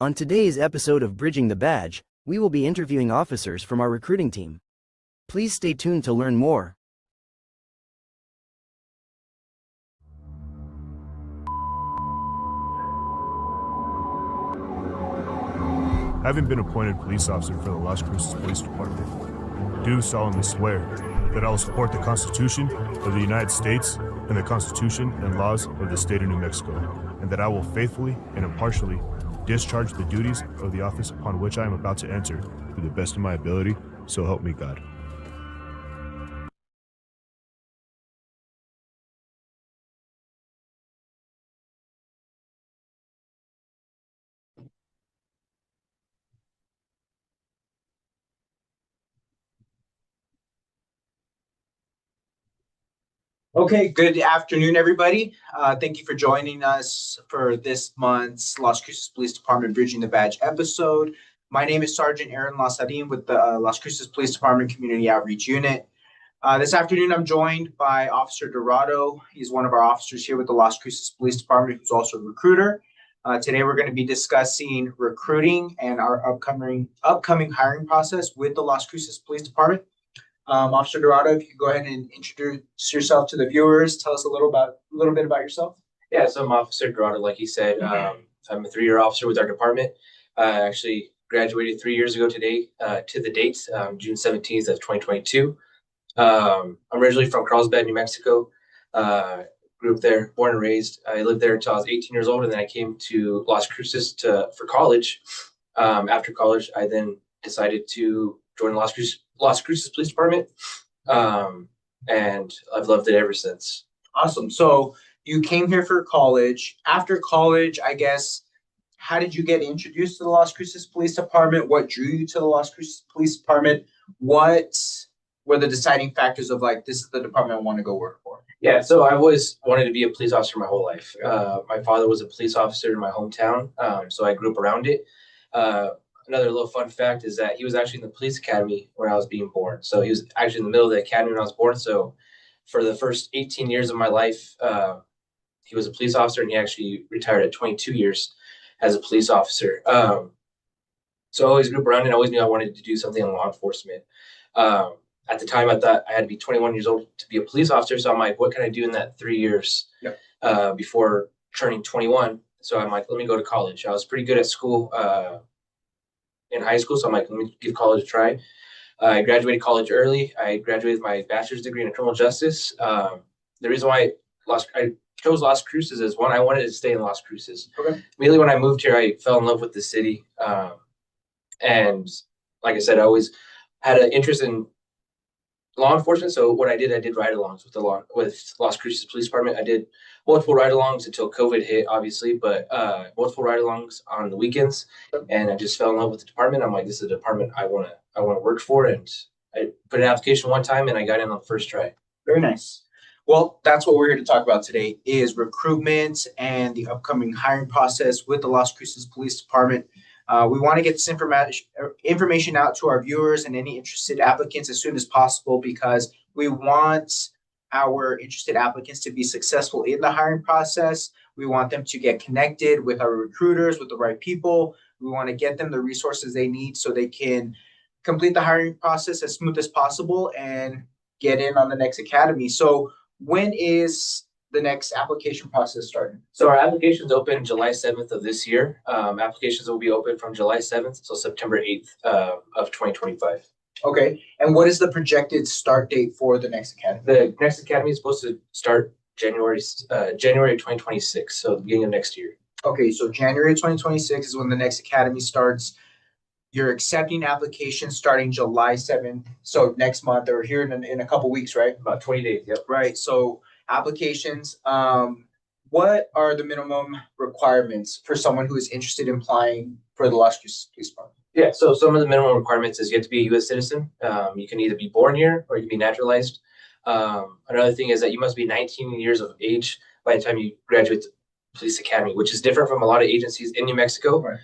On today's episode of Bridging the Badge, we will be interviewing officers from our recruiting team. Please stay tuned to learn more. Having been appointed police officer for the Las Cruces Police Department, do solemnly swear that I will support the Constitution of the United States and the Constitution and laws of the state of New Mexico, and that I will faithfully and impartially discharge the duties of the office upon which I am about to enter to the best of my ability, so help me God. Okay, good afternoon, everybody. Thank you for joining us for this month's Las Cruces Police Department Bridging the Badge episode. My name is Sergeant Aaron Lasarin with the Las Cruces Police Department Community Outreach Unit. This afternoon, I'm joined by Officer Dorado. He's one of our officers here with the Las Cruces Police Department, who's also a recruiter. Today, we're going to be discussing recruiting and our upcoming hiring process with the Las Cruces Police Department. Officer Dorado, if you could go ahead and introduce yourself to the viewers, tell us a little bit about yourself. Yeah, so I'm Officer Dorado, like you said. I'm a 3-year officer with our department. I actually graduated 3 years ago today, to the date, June 17th of 2022. I'm originally from Carlsbad, New Mexico. Grew up there, born and raised. I lived there until I was 18 years old, and then I came to Las Cruces for college. After college, I then decided to join Las Cruces Police Department, and I've loved it ever since. Awesome. So you came here for college. After college, I guess, how did you get introduced to the Las Cruces Police Department? What drew you to the Las Cruces Police Department? What were the deciding factors of like, this is the department I want to go work for? Yeah, so I always wanted to be a police officer my whole life. My father was a police officer in my hometown, so I grew up around it. Another little fun fact is that he was actually in the police academy when I was being born. So he was actually in the middle of the academy when I was born. So for the first 18 years of my life, he was a police officer, and he actually retired at 22 years as a police officer. So I always grew up around it. I always knew I wanted to do something in law enforcement. At the time, I thought I had to be 21 years old to be a police officer. So I'm like, what can I do in that 3 years before turning 21? So I'm like, let me go to college. I was pretty good at school in high school. So I'm like, let me give college a try. I graduated college early. I graduated with my bachelor's degree in criminal justice. The reason why I chose Las Cruces is, one, I wanted to stay in Las Cruces. Okay. Immediately when I moved here, I fell in love with the city. And like I said, I always had an interest in law enforcement. So what I did ride-alongs with Las Cruces Police Department. I did multiple ride-alongs until COVID hit, obviously, but multiple ride-alongs on the weekends, and I just fell in love with the department. I'm like, this is a department I want to work for, and I put an application one time, and I got in on the first try. Very nice. Well, that's what we're here to talk about today, is recruitment and the upcoming hiring process with the Las Cruces Police Department. We want to get this information out to our viewers and any interested applicants as soon as possible, because we want our interested applicants to be successful in the hiring process. We want them to get connected with our recruiters, with the right people. We want to get them the resources they need so they can complete the hiring process as smooth as possible and get in on the next academy. So when is the next application process starting? So our applications open July 7th of this year. Applications will be open from July 7th until September 8th of 2025. Okay. And what is the projected start date for the next academy? The next academy is supposed to start January 2026, so the beginning of next year. Okay, so January 2026 is when the next academy starts. You're accepting applications starting July 7th, so next month, or here in a couple weeks, right? About 20 days, yep. Right, so applications, what are the minimum requirements for someone who is interested in applying for the Las Cruces Police Department? Yeah, so some of the minimum requirements is you have to be a U.S. citizen. You can either be born here or you can be naturalized. Another thing is that you must be 19 years of age by the time you graduate the police academy, which is different from a lot of agencies in New Mexico. Right.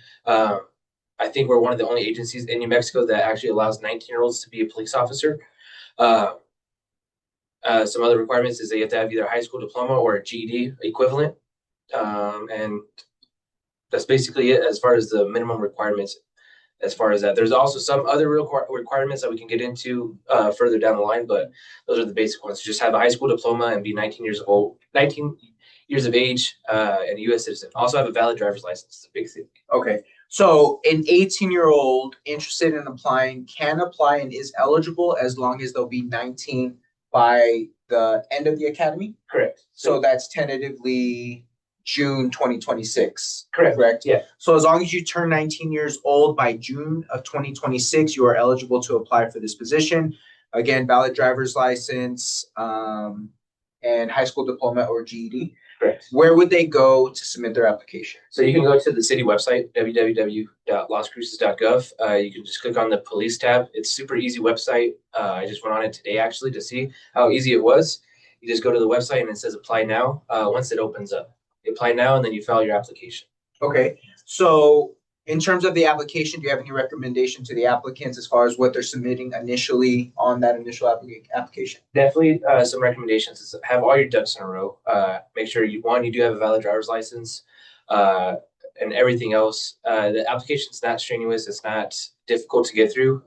I think we're one of the only agencies in New Mexico that actually allows 19-year-olds to be a police officer. Some other requirements is that you have to have either a high school diploma or a GED equivalent. And that's basically it as far as the minimum requirements. As far as that, there's also some other requirements that we can get into further down the line, but those are the basic ones. Just have a high school diploma and be 19 years old, 19 years of age, and a U.S. citizen. Also have a valid driver's license. It's a big thing. Okay. So an 18-year-old interested in applying can apply and is eligible as long as they'll be 19 by the end of the academy. Correct. So that's tentatively June 2026. Correct. Yeah. So as long as you turn 19 years old by June of 2026, you are eligible to apply for this position. Again, valid driver's license, and high school diploma or GED. Correct. Where would they go to submit their application? So you can go to the city website, www.LasCruces.gov. You can just click on the police tab. It's a super easy website. I just went on it today actually to see how easy it was. You just go to the website and it says apply now. Once it opens up, you apply now and then you file your application. Okay. So in terms of the application, do you have any recommendation to the applicants as far as what they're submitting initially on that initial application? Definitely some recommendations is have all your ducks in a row. Make sure you do have a valid driver's license, and everything else. The application's not strenuous. It's not difficult to get through.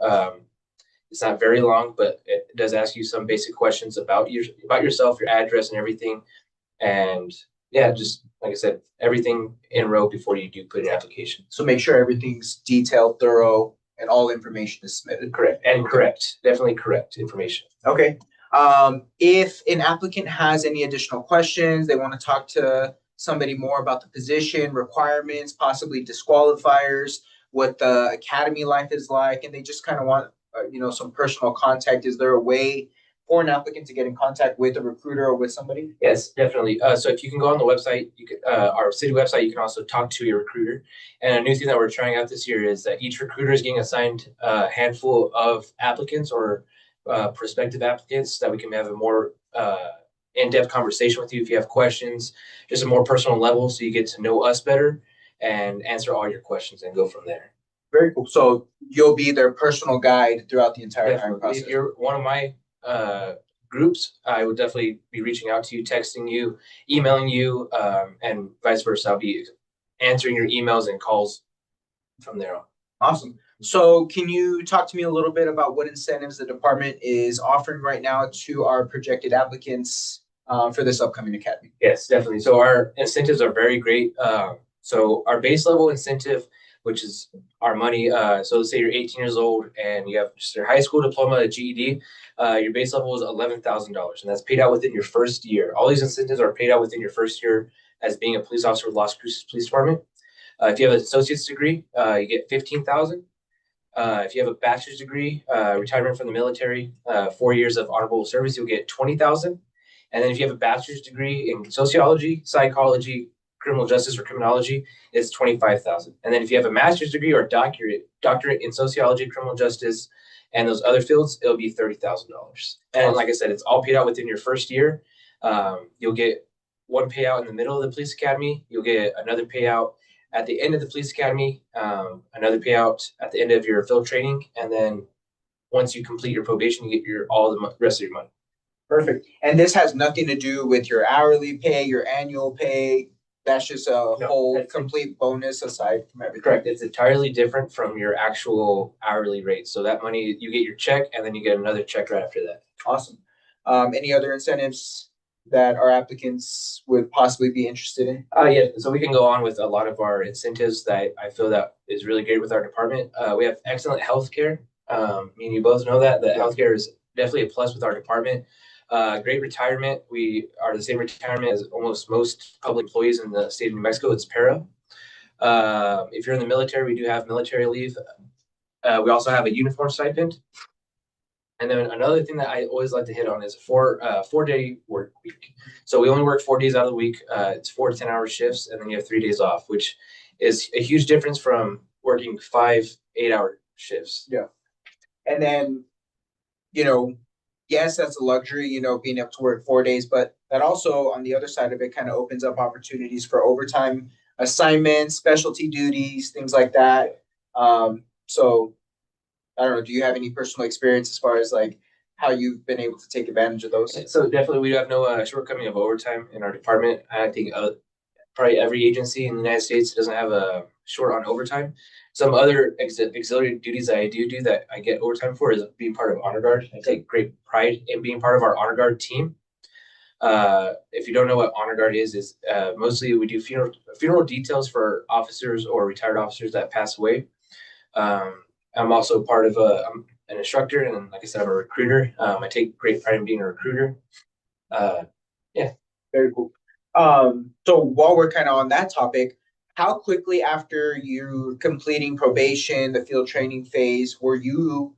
It's not very long, but it does ask you some basic questions about yourself, your address, and everything. And yeah, just like I said, everything in a row before you do put in an application. So make sure everything's detailed, thorough, and all information is submitted. Correct. Definitely correct information. Okay. If an applicant has any additional questions, they want to talk to somebody more about the position, requirements, possibly disqualifiers, what the academy life is like, and they just kind of want, some personal contact. Is there a way for an applicant to get in contact with a recruiter or with somebody? Yes, definitely. So if you can go on the website, you can our city website, you can also talk to your recruiter. And a new thing that we're trying out this year is that each recruiter is getting assigned a handful of applicants or prospective applicants that we can have a more in-depth conversation with you if you have questions, just a more personal level, so you get to know us better and answer all your questions and go from there. Very cool. So you'll be their personal guide throughout the entire hiring process. If you're one of my groups, I would definitely be reaching out to you, texting you, emailing you, and vice versa. I'll be answering your emails and calls from there on. Awesome. So can you talk to me a little bit about what incentives the department is offering right now to our projected applicants for this upcoming academy? Yes, definitely. So our incentives are very great. So our base level incentive, which is our money. So let's say you're 18 years old and you have just your high school diploma, a GED. Your base level is $11,000, and that's paid out within your first year. All these incentives are paid out within your first year as being a police officer with Las Cruces Police Department. If you have an associate's degree, you get $15,000. If you have a bachelor's degree, retirement from the military, 4 years of honorable service, you'll get $20,000. And then if you have a bachelor's degree in sociology, psychology, criminal justice, or criminology, it's $25,000. And then if you have a master's degree or doctorate in sociology, criminal justice, and those other fields, it'll be $30,000. And like I said, it's all paid out within your first year. You'll get one payout in the middle of the police academy. You'll get another payout at the end of the police academy, another payout at the end of your field training. And then once you complete your probation, you get all the rest of your money. Perfect. And this has nothing to do with your hourly pay, your annual pay. That's just a whole complete bonus aside from everything. Correct. It's entirely different from your actual hourly rate. So that money, you get your check and then you get another check right after that. Awesome. Any other incentives that our applicants would possibly be interested in? Yeah, so we can go on with a lot of our incentives that I feel that is really great with our department. We have excellent healthcare. Me and you both know that healthcare is definitely a plus with our department. Great retirement. We are the same retirement as almost most public employees in the state of New Mexico. It's para. If you're in the military, we do have military leave. We also have a uniform stipend. And then another thing that I always like to hit on is a 4-day work week. So we only work 4 days out of the week. It's 4 10-hour shifts, and then you have 3 days off, which is a huge difference from working 5 8-hour shifts. Yeah. And then, yes, that's a luxury, being able to work 4 days, but that also, on the other side of it, kind of opens up opportunities for overtime assignments, specialty duties, things like that. So I don't know, do you have any personal experience as far as like how you've been able to take advantage of those? So definitely we have no shortcoming of overtime in our department. I think probably every agency in the United States doesn't have a short on overtime. Some other auxiliary duties that I do that I get overtime for is being part of Honor Guard. I take great pride in being part of our Honor Guard team. If you don't know what Honor Guard is mostly we do funeral details for officers or retired officers that pass away. I'm also part of I'm an instructor, and like I said, I'm a recruiter. I take great pride in being a recruiter. Yeah. Very cool. So while we're kind of on that topic, how quickly after you completing probation, the field training phase, were you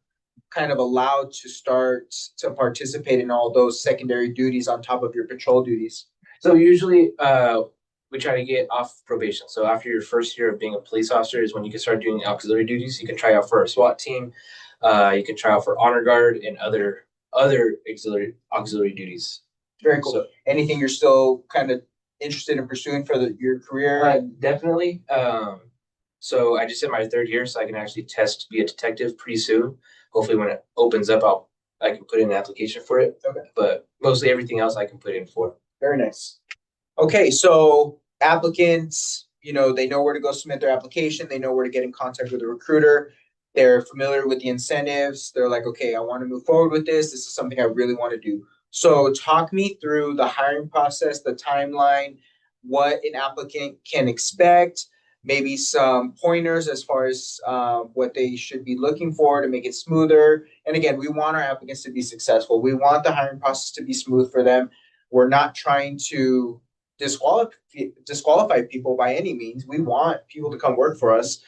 kind of allowed to start to participate in all those secondary duties on top of your patrol duties? So usually we try to get off probation. So after your first year of being a police officer is when you can start doing auxiliary duties. You can try out for a SWAT team. You can try out for Honor Guard and other auxiliary duties. Very cool. So, anything you're still kind of interested in pursuing for your career? Definitely. So I just hit my 3rd year, so I can actually test to be a detective pretty soon. Hopefully when it opens up, I can put in an application for it. Okay. But mostly everything else I can put in for. Very nice. Okay, so applicants, they know where to go submit their application. They know where to get in contact with a recruiter. They're familiar with the incentives. They're like, okay, I want to move forward with this. This is something I really want to do. So talk me through the hiring process, the timeline, what an applicant can expect, maybe some pointers as far as what they should be looking for to make it smoother. And again, we want our applicants to be successful. We want the hiring process to be smooth for them. We're not trying to disqualify people by any means. We want people to come work for us.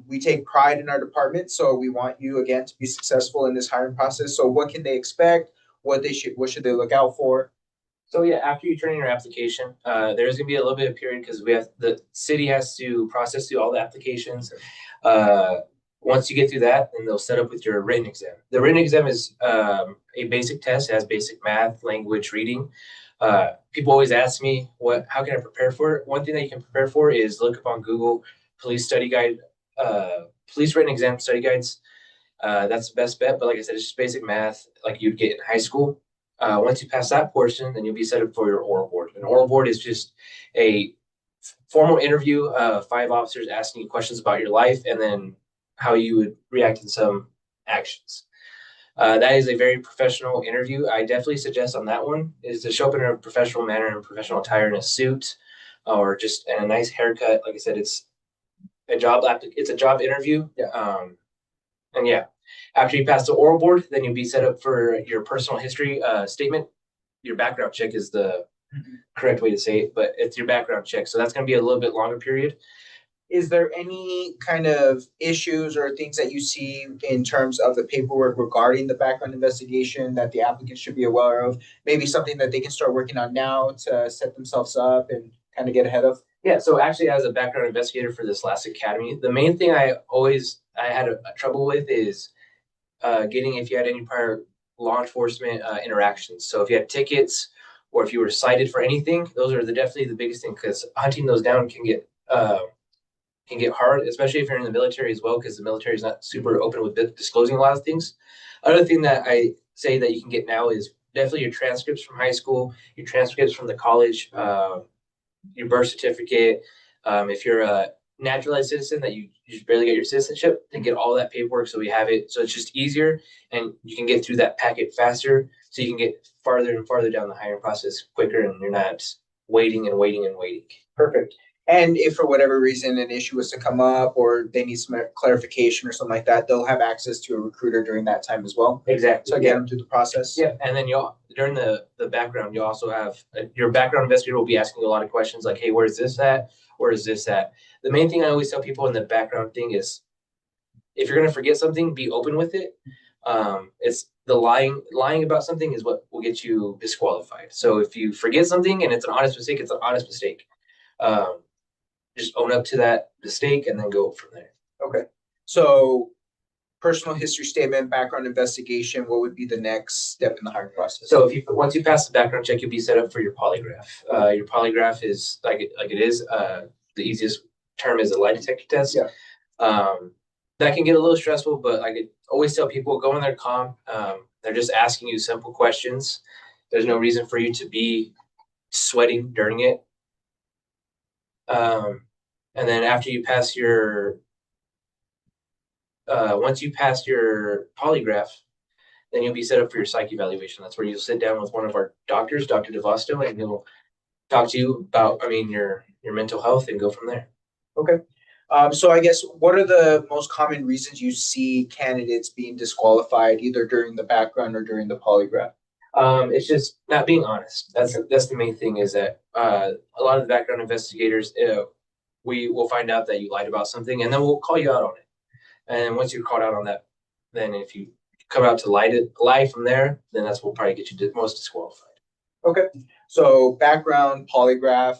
We take pride in our department, so we want you again to be successful in this hiring process. So what can they expect? What should they look out for? So yeah, after you turn in your application, there's gonna be a little bit of period because the city has to process through all the applications. Once you get through that, then they'll set up with your written exam. The written exam is a basic test. It has basic math, language, reading. People always ask me how can I prepare for it? One thing that you can prepare for is look up on Google police study guide, police written exam study guides. That's the best bet. But like I said, it's just basic math like you'd get in high school. Once you pass that portion, then you'll be set up for your oral board. An oral board is just a formal interview, 5 officers asking you questions about your life and then how you would react in some actions. That is a very professional interview. I definitely suggest on that one is to show up in a professional manner, in professional attire, in a suit, or just in a nice haircut. Like I said, it's a job interview. Yeah. And yeah, after you pass the oral board, then you'll be set up for your personal history statement. Your background check is the correct way to say it, but it's your background check. So that's going to be a little bit longer period. Is there any kind of issues or things that you see in terms of the paperwork regarding the background investigation that the applicant should be aware of? Maybe something that they can start working on now to set themselves up and kind of get ahead of? Yeah, so actually as a background investigator for this last academy, the main thing I had a trouble with is getting if you had any prior law enforcement interactions. So if you had tickets or if you were cited for anything, those are definitely the biggest thing because hunting those down can get hard, especially if you're in the military as well, because the military is not super open with disclosing a lot of things. Another thing that I say that you can get now is definitely your transcripts from high school, your transcripts from the college, your birth certificate. If you're a naturalized citizen that you just barely get your citizenship, then get all that paperwork so we have it. So it's just easier and you can get through that packet faster so you can get farther and farther down the hiring process quicker and you're not waiting and waiting and waiting. Perfect. And if for whatever reason an issue was to come up or they need some clarification or something like that, they'll have access to a recruiter during that time as well. Exactly. So get them through the process. Yeah. And then during the background, you also have your background investigator will be asking you a lot of questions like, hey, where's this at? Where is this at? The main thing I always tell people in the background thing is if you're going to forget something, be open with it. It's the lying about something is what will get you disqualified. So if you forget something and it's an honest mistake, it's an honest mistake. Just own up to that mistake and then go from there. Okay. So personal history statement, background investigation, what would be the next step in the hiring process? So once you pass the background check, you'll be set up for your polygraph. Your polygraph is like it is. The easiest term is a lie detector test. Yeah. That can get a little stressful, but I could always tell people go in there calm. They're just asking you simple questions. There's no reason for you to be sweating during it. And then after you pass your, once you pass your polygraph, then you'll be set up for your psych evaluation. That's where you'll sit down with one of our doctors, Dr. DeVosto, and he'll talk to you about, your mental health and go from there. Okay. So I guess what are the most common reasons you see candidates being disqualified either during the background or during the polygraph? It's just not being honest. That's the main thing is that a lot of the background investigators, we will find out that you lied about something and then we'll call you out on it. And once you're called out on that, then if you come out to lie from there, then that's what will probably get you most disqualified. Okay. So background, polygraph,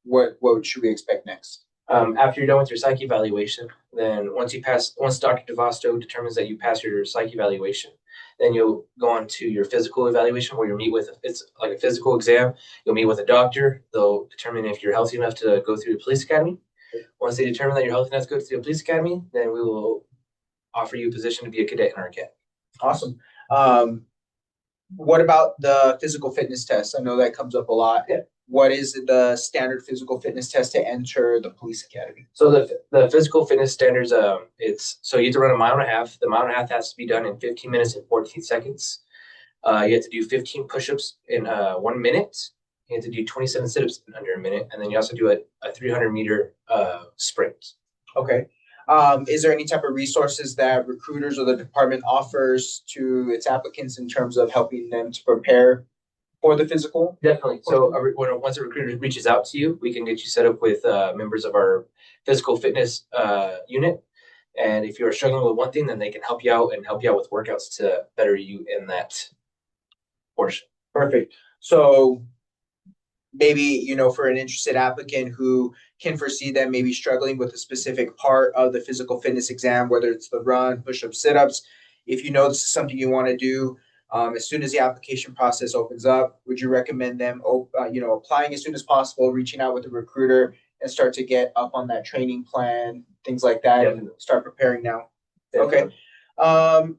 what should we expect next? After you're done with your psych evaluation, then once Dr. DeVosto determines that you pass your psych evaluation, then you'll go on to your physical evaluation where it's like a physical exam. You'll meet with a doctor. They'll determine if you're healthy enough to go through the police academy. Once they determine that you're healthy enough to go through the police academy, then we will offer you a position to be a cadet in our academy. Awesome. What about the physical fitness test? I know that comes up a lot. Yeah. What is the standard physical fitness test to enter the police academy? So the physical fitness standards, so you have to run a mile and a half. The mile and a half has to be done in 15 minutes and 14 seconds. You have to do 15 push-ups in 1 minute. You have to do 27 sit-ups in under a minute, and then you also do a 300-meter sprint. Okay. Is there any type of resources that recruiters or the department offers to its applicants in terms of helping them to prepare for the physical? Definitely. So once a recruiter reaches out to you, we can get you set up with members of our physical fitness unit. And if you're struggling with one thing, then they can help you out with workouts to better you in that portion. Perfect. So maybe, for an interested applicant who can foresee them maybe struggling with a specific part of the physical fitness exam, whether it's the run, push-ups, sit-ups, if you know this is something you want to do, as soon as the application process opens up, would you recommend them, applying as soon as possible, reaching out with a recruiter and start to get up on that training plan, things like that, Definitely. and start preparing now? Definitely. Okay.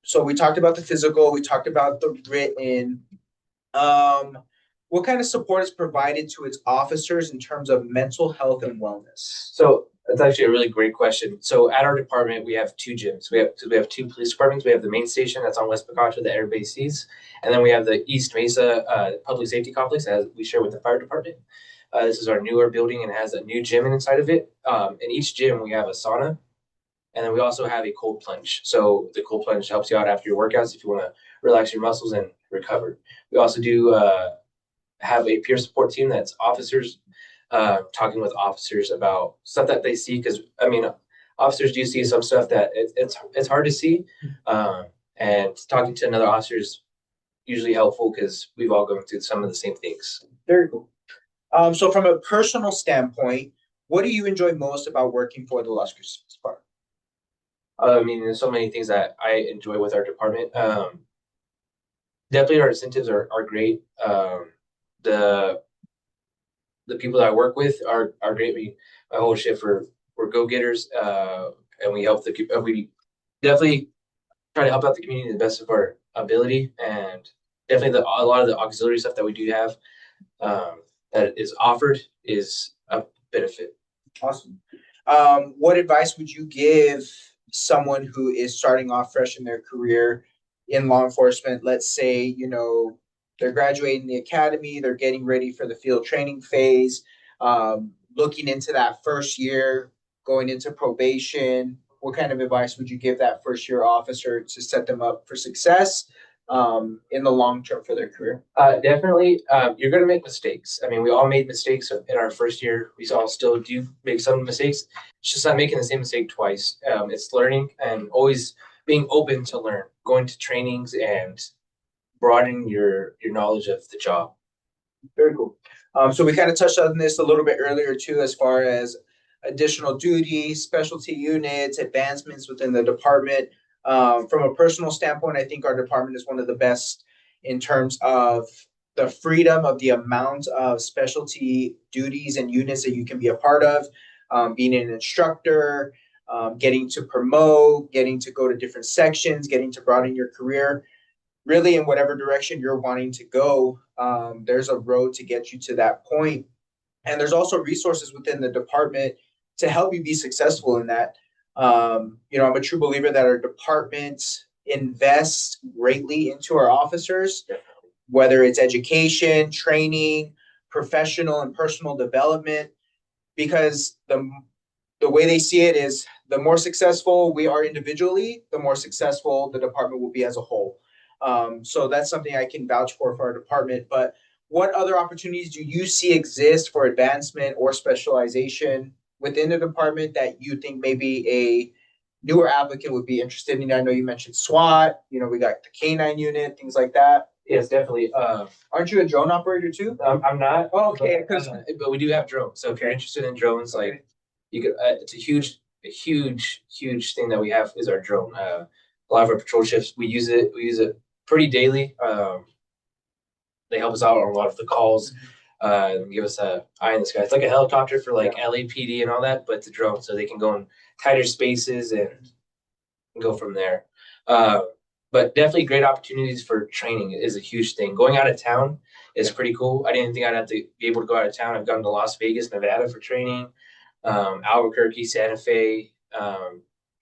So we talked about the physical, we talked about the written. What kind of support is provided to its officers in terms of mental health and wellness? So that's actually a really great question. So at our department, we have two gyms. We have two police departments. We have the main station that's on West Picacho that everybody sees. And then we have the East Mesa Public Safety Complex as we share with the fire department. This is our newer building and it has a new gym inside of it. In each gym, we have a sauna. And then we also have a cold plunge. So the cold plunge helps you out after your workouts if you want to relax your muscles and recover. We also do have a peer support team that's officers talking with officers about stuff that they see, because officers do see some stuff that it's hard to see, and talking to another officer is usually helpful because we've all gone through some of the same things. Very cool. So from a personal standpoint, what do you enjoy most about working for the Las Cruces Police Department? There's so many things that I enjoy with our department. Definitely our incentives are great. The people that I work with are great. My whole shift we're go-getters, and we definitely try to help out the community to the best of our ability, and definitely a lot of the auxiliary stuff that we do have that is offered is a benefit. Awesome. What advice would you give someone who is starting off fresh in their career in law enforcement? Let's say, they're graduating the academy, they're getting ready for the field training phase, looking into that first year, going into probation. What kind of advice would you give that first year officer to set them up for success in the long term for their career? Definitely, you're going to make mistakes. We all made mistakes in our first year. We all still do make some mistakes. It's just not making the same mistake twice. It's learning and always being open to learn, going to trainings and broadening your knowledge of the job. Very cool. So we kind of touched on this a little bit earlier too, as far as additional duties, specialty units, advancements within the department. From a personal standpoint, I think our department is one of the best in terms of the freedom of the amount of specialty duties and units that you can be a part of, being an instructor, getting to promote, getting to go to different sections, getting to broaden your career. Really, in whatever direction you're wanting to go, there's a road to get you to that point. And there's also resources within the department to help you be successful in that. You know, I'm a true believer that our department invests greatly into our officers, whether it's education, training, professional and personal development, because the way they see it is the more successful we are individually, the more successful the department will be as a whole. So that's something I can vouch for our department. But what other opportunities do you see exist for advancement or specialization within the department that you think maybe a newer applicant would be interested in? I know you mentioned SWAT, you know, we got the K9 unit, things like that. Yes, definitely. Aren't you a drone operator too? I'm not. Oh, okay, But we do have drones. So if you're interested in drones, like you could, it's a huge thing that we have is our drone. A lot of our patrol shifts, we use it pretty daily. They help us out on a lot of the calls, give us a eye in the sky. It's like a helicopter for like LAPD and all that, but it's a drone, so they can go in tighter spaces and go from there. But definitely great opportunities for training is a huge thing. Going out of town is pretty cool. I didn't think I'd have to be able to go out of town. I've gone to Las Vegas, Nevada for training, Albuquerque, Santa Fe,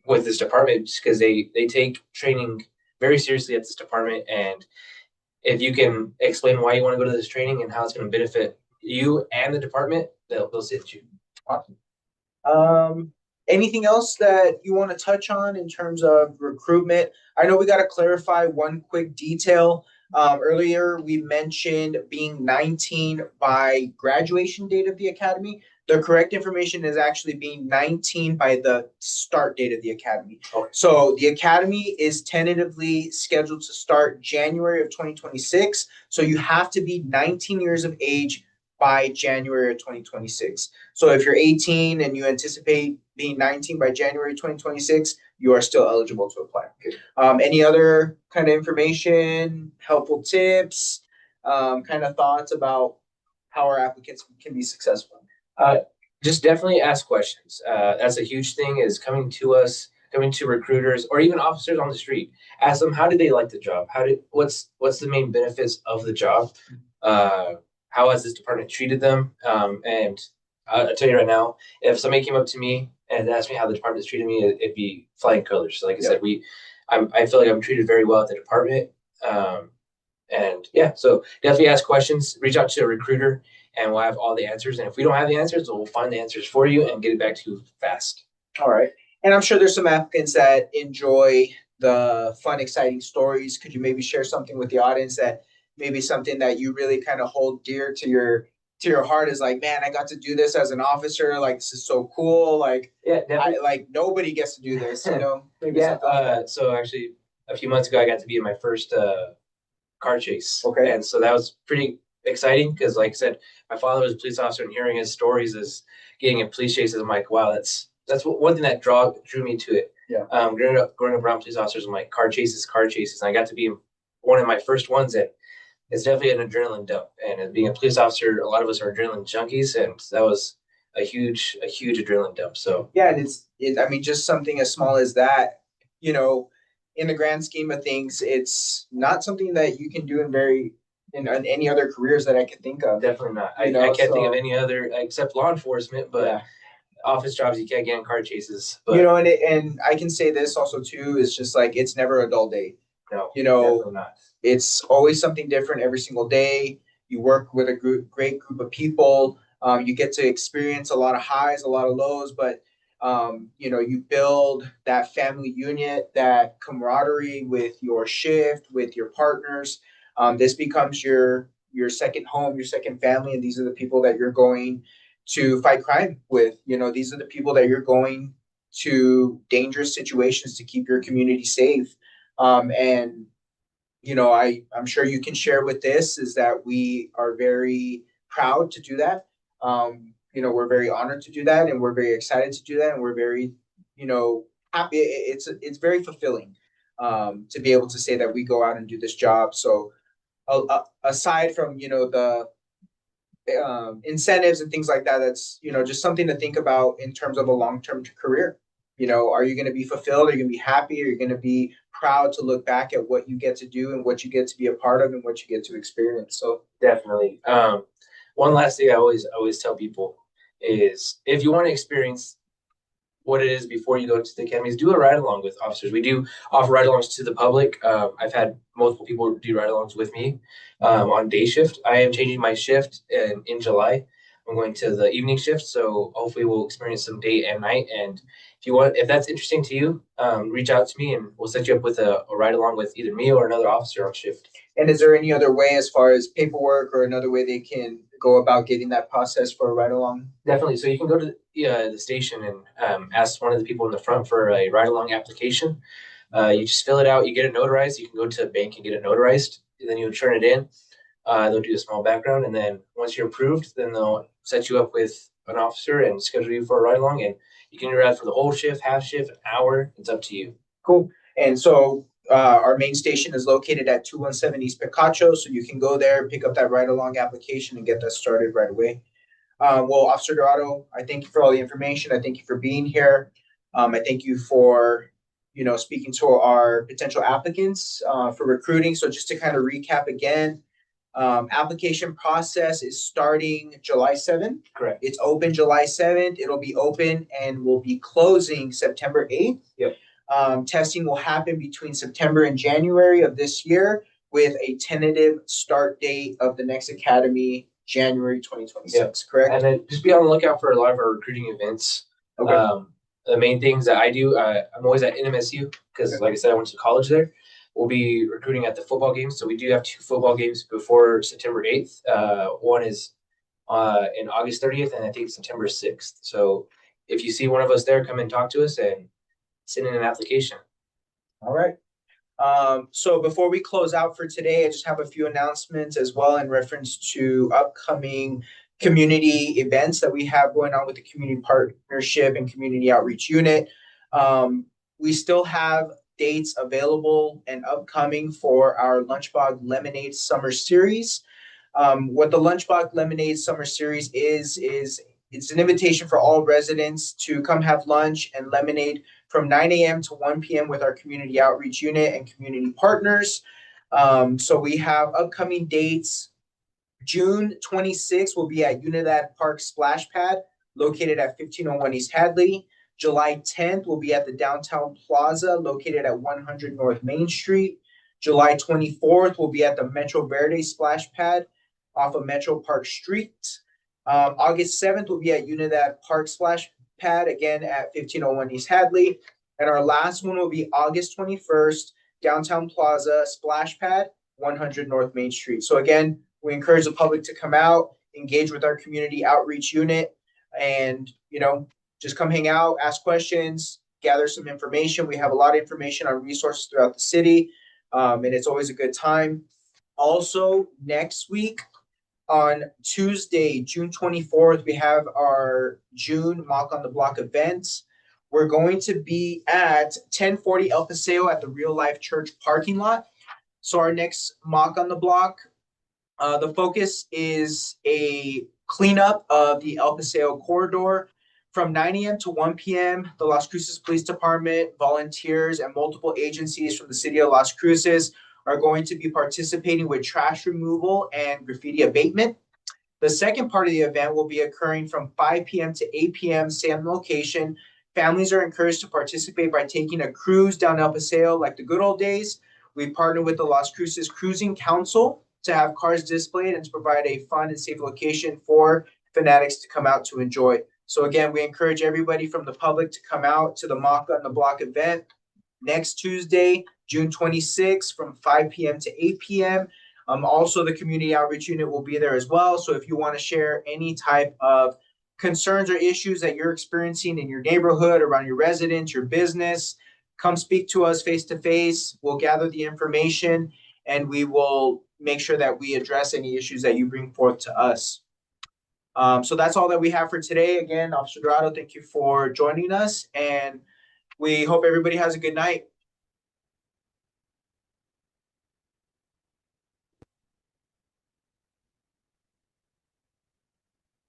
with this department, just because they take training very seriously at this department. And if you can explain why you want to go to this training and how it's going to benefit you and the department, they'll sit you. Awesome. Anything else that you want to touch on in terms of recruitment? I know we got to clarify one quick detail. Earlier, we mentioned being 19 by graduation date of the academy. The correct information is actually being 19 by the start date of the academy. Okay. So the academy is tentatively scheduled to start January of 2026. So you have to be 19 years of age by January of 2026. So if you're 18 and you anticipate being 19 by January 2026, you are still eligible to apply. Okay. Any other kind of information, helpful tips, kind of thoughts about how our applicants can be successful? Just definitely ask questions. That's a huge thing, is coming to recruiters or even officers on the street. Ask them, how do they like the job? What's the main benefits of the job? How has this department treated them? And I'll tell you right now, if somebody came up to me and asked me how the department's treated me, it'd be flying colors. So like I said, I feel like I'm treated very well at the department. And yeah, so definitely ask questions, reach out to a recruiter, and we'll have all the answers. And if we don't have the answers, we'll find the answers for you and get it back to you fast. All right. And I'm sure there's some applicants that enjoy the fun, exciting stories. Could you maybe share something with the audience that maybe something that you really kind of hold dear to your heart is like, man, I got to do this as an officer. Like, this is so cool. Like, yeah, like nobody gets to do this, you know? Maybe so actually a few months ago, I got to be in my first car chase. Okay. And so that was pretty exciting because, like I said, my father was a police officer, and hearing his stories as getting in police chases, I'm like, wow, that's one thing that drew me to it. Yeah. Growing up around police officers, I'm like, car chases. And I got to be one of my first ones that it's definitely an adrenaline dump. And as being a police officer, a lot of us are adrenaline junkies, and that was a huge adrenaline dump. So yeah, and I mean, just something as small as that, you know, in the grand scheme of things, it's not something that you can do in any other careers that I can think of. Definitely not. I can't think of any other except law enforcement, but office jobs you can't get in car chases. But, you know, and I can say this also too, is just like, it's never a dull day. No, you know, definitely not. It's always something different every single day. You work with a great group of people. You get to experience a lot of highs, a lot of lows, but you know, you build that family unit, that camaraderie with your shift, with your partners. This becomes your second home, your second family, and these are the people that you're going to fight crime with. You know, these are the people that you're going to dangerous situations to keep your community safe. And you know, I'm sure you can share with this is that we are very proud to do that. You know, we're very honored to do that, and we're very excited to do that, and we're very, you know, happy. It's very fulfilling to be able to say that we go out and do this job. So aside from, you know, the incentives and things like that, that's, you know, just something to think about in terms of a long-term career. You know, are you going to be fulfilled? Are you going to be happy? Are you going to be proud to look back at what you get to do and what you get to be a part of and what you get to experience? So definitely. One last thing I always tell people is if you want to experience what it is before you go to the academies, do a ride along with officers. We do offer ride alongs to the public. I've had multiple people do ride alongs with me on day shift. I am changing my shift in July. I'm going to the evening shift, so hopefully we'll experience some day and night. And if that's interesting to you, reach out to me and we'll set you up with a ride along with either me or another officer on shift. And is there any other way as far as paperwork or another way they can go about getting that process for a ride along? Definitely. So you can go to the station and ask one of the people in the front for a ride along application. You just fill it out. You get it notarized. You can go to a bank and get it notarized. And then you turn it in. They'll do a small background, and then once you're approved, then they'll set you up with an officer and schedule you for a ride along. And you can ride for the whole shift, half shift, an hour. It's up to you. Cool. And so our main station is located at 217 East Picacho, so you can go there, pick up that ride along application, and get that started right away. Well, Officer Dorado, I thank you for all the information. I thank you for being here. I thank you for speaking to our potential applicants for recruiting. So just to kind of recap again, application process is starting July 7th. Correct. It's open July 7th. It'll be open and will be closing September 8th. Yep. Testing will happen between September and January of this year with a tentative start date of the next academy, January 2026, Yep. correct? And then just be on the lookout for a lot of our recruiting events. Okay. The main things that I do, I'm always at NMSU because, like I said, I went to college there. We'll be recruiting at the football games. So we do have 2 football games before September 8th. One is in August 30th, and I think September 6th. So if you see one of us there, come and talk to us and send in an application. All right. So before we close out for today, I just have a few announcements as well in reference to upcoming community events that we have going on with the Community Partnership and Community Outreach Unit. We still have dates available and upcoming for our Lunchbox Lemonade Summer Series. What the Lunchbox Lemonade Summer Series is it's an invitation for all residents to come have lunch and lemonade from 9 a.m. to 1 p.m. with our Community Outreach Unit and community partners. So we have upcoming dates. June 26th will be at Unidad Park Splash Pad, located at 1501 East Hadley. July 10th will be at the Downtown Plaza, located at 100 North Main Street. July 24th will be at the Metro Verde Splash Pad off of Metro Park Street. August 7th will be at Unidad Park Splash Pad, again at 1501 East Hadley. And our last one will be August 21st, Downtown Plaza Splash Pad, 100 North Main Street. So again, we encourage the public to come out, engage with our Community Outreach Unit, and, just come hang out, ask questions, gather some information. We have a lot of information on resources throughout the city, and it's always a good time. Also, next week on Tuesday, June 24th, we have our June Mock on the Block events. We're going to be at 1040 El Paseo at the Real Life Church parking lot. So our next Mock on the Block, the focus is a cleanup of the El Paseo corridor. From 9 a.m. to 1 p.m., the Las Cruces Police Department, volunteers, and multiple agencies from the city of Las Cruces are going to be participating with trash removal and graffiti abatement. The second part of the event will be occurring from 5 p.m. to 8 p.m., same location. Families are encouraged to participate by taking a cruise down El Paseo like the good old days. We partner with the Las Cruces Cruising Council to have cars displayed and to provide a fun and safe location for fanatics to come out to enjoy. So again, we encourage everybody from the public to come out to the Mock on the Block event next Tuesday, June 26th from 5 p.m. to 8 p.m. Also, the Community Outreach Unit will be there as well. So if you want to share any type of concerns or issues that you're experiencing in your neighborhood, around your residence, your business, come speak to us face to face. We'll gather the information and we will make sure that we address any issues that you bring forth to us. So that's all that we have for today. Again, Officer Dorado, thank you for joining us, and we hope everybody has a good night.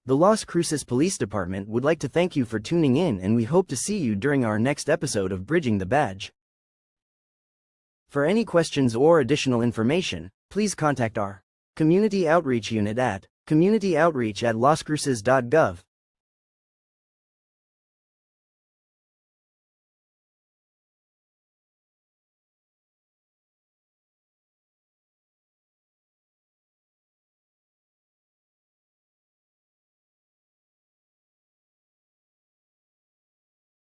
The Las Cruces Police Department would like to thank you for tuning in, and we hope to see you during our next episode of Bridging the Badge. For any questions or additional information, please contact our Community Outreach Unit at Community outreach at LasCruces.gov.